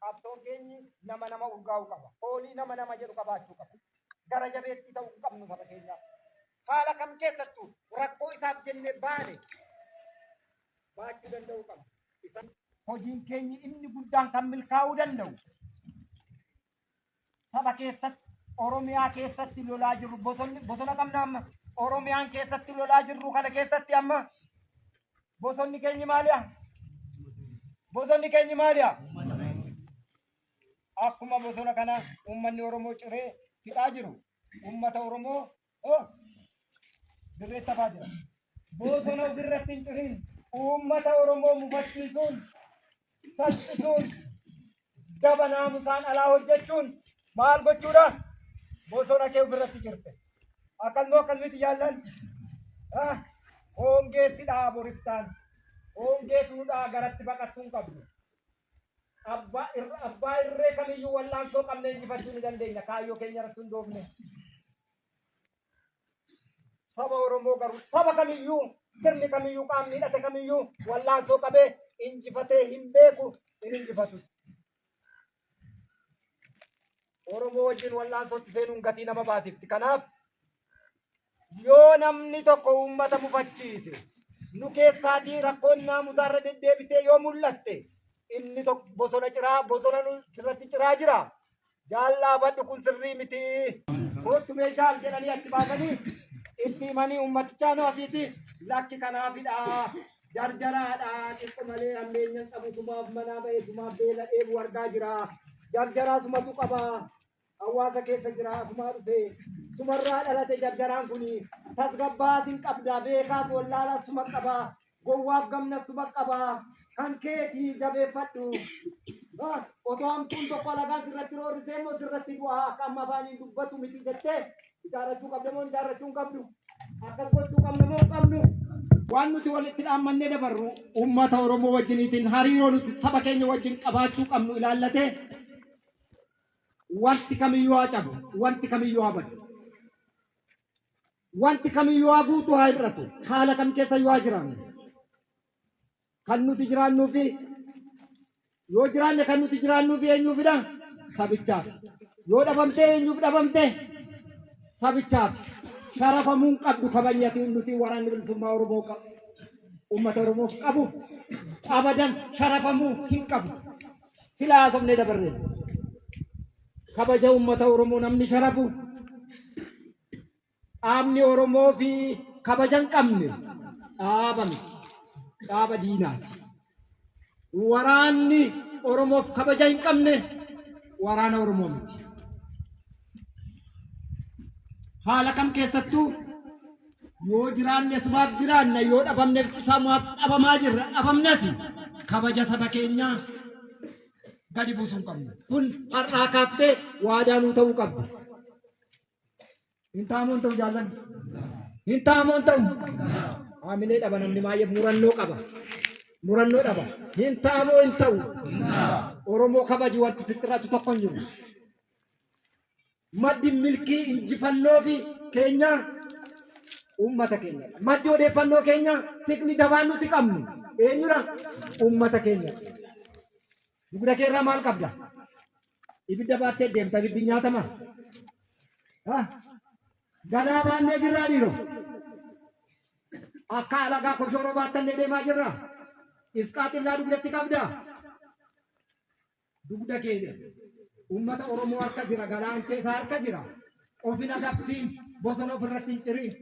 qabsoon keenya nama urgaa'u qaba. Foolii nama jedhu qabaachuu qaba. Gara jabeetti ta'uu hin qabnu saba keenyaaf. Haala kam keessattuu rakkoo isaaf jennee baane baachuu danda'uu qaba. Hojiin keenya inni guddaan kan milkaa'uu danda'u saba keessatti Oromiyaa keessatti lolaa jirru bosona qabna amma Oromiyaan keessatti lolaa jirru kana keessatti amma bosonni keenya maaliya? Bosonni keenya maaliya? Akkuma bosona kana uummanni Oromoo ciree fixaa jiru uummata Oromoo dirree tafaa jira. Bosona ofirratti hin cirin uummata Oromoo mufachiisuun salphisuun daba naamusaan alaa hojjechuun maal gochuudha? Bosona kee ofirratti jirte. Akkasumatti jaallan hongeessi dhaaboriftaan hongeetuudhaa garatti baqattuun qabdu. Abbaa irree kamiyyuu wallaansoo qabnee injifachuu ni dandeenya. Kaayyoo keenya irratti hundoofne. Saba Oromoo garuu saba kamiyyuu sirni kamiyyuu qaamni hidhate kamiyyuu wallaansoo qabee injifatee hin beeku hin injifatu. Oromoo wajjin wallaansootti seenuun gatii nama baasifti. Kanaaf yoo namni tokko uummata mufachiise nu keessaatii rakkoon naamusaarra deddeebitee yoo mul'atte inni tokko bosona sirratti ciraa jira. Jaallaa badhu kun sirrii miti. Kootu meeshaal jedhanii achi baasanii itti himanii uummatichaan asiiti lakki kanaafidha. Jarjaraadha xiqqoo malee ammeenyaan qabu sumaaf manaa ba'ee sumaaf beela dheebu argaa jira. Jarjaraa sumatu qaba. Hawaasa keessa jira sumaa dhufe. Sumarraa dhalate jarjaraan kuni tasgabbaatiin qabda beekaas wallaalaas suma qaba. Gowwaaf gamna suma qaba. Kan keetii jabeeffadhu. Otoo hamtuun tokko alagaan sirratti roorrisee immoo sirratti bu'aa akka amma afaaniin dubbatu miti jettee ijaarrachuu qabda moo ijaarrachuu hin qabdu? Akkas gochuu qabna moo hin qabnu? Waan nuti walitti dhaammannee dabarru uummata Oromoo wajjiniitiin hariiroo nuti saba keenya wajjin qabaachuu qabnu ilaallatee wanti kamiyyuu haa cabu, wanti kamiyyuu haa badu, wanti kamiyyuu haa guutuu haa hir'atu, haala kam keessa yoo haa jiraannu kan nuti jiraannuu fi yoo jiraanne kan nuti jiraannuu fi eenyuufidha? Sabichaaf. Yoo dhabamte eenyuuf dhabamte? Sabichaaf. Sharafamuu hin qabdu kabajatiin nuti waraanni bilisummaa Oromoo qabu. Uummata Oromoof qabu. Abadan sharafamuu hin qabu. Silaa haasofnee dabarree. Kabaja uummata Oromoo namni sharafu. Dhaabni Oromoo fi kabaja hin qabne dhaabame. Dhaaba diinaati. Waraanni Oromoof kabaja hin qabne waraana Oromoo miti. Haala kam keessattuu yoo jiraanne sumaaf jiraanne yoo dhabamneef samaaf dhabamaa jirra dhabamnati kabaja saba keenyaa gadi buusuu hin qabnu. Kun har'aa kaaftee waadaa nuu ta'uu qabdi. Hin taamoon ta'u jaallan. Hin taamoon ta'u. Haamilee dhaba namni baay'ee murannoo qaba. Murannoo dhaba. Hin taamoo hin ta'u. Oromoo kabaji wanti sittiratu tokko hin jiru. Maddi milkii injifannoo fi keenya uummata keenya. Maddi odeeffannoo keenya tikni dabaan nuti qabnu eenyudha? Uummata keenya. Dugda keerraa maal qabda? Ibidda baattee deemta ibiddi nyaatama. Gadaa baannee jirraa dhiiroo. Akka alagaa koshoroo baattallee deemaa jirra. Isqaaxillaa dugdatti qabda. Dugda keenya. Uummata Oromoo harka jira, galaan keessa harka jira. Ofina dabsiin bosona ofirratti hin cirin.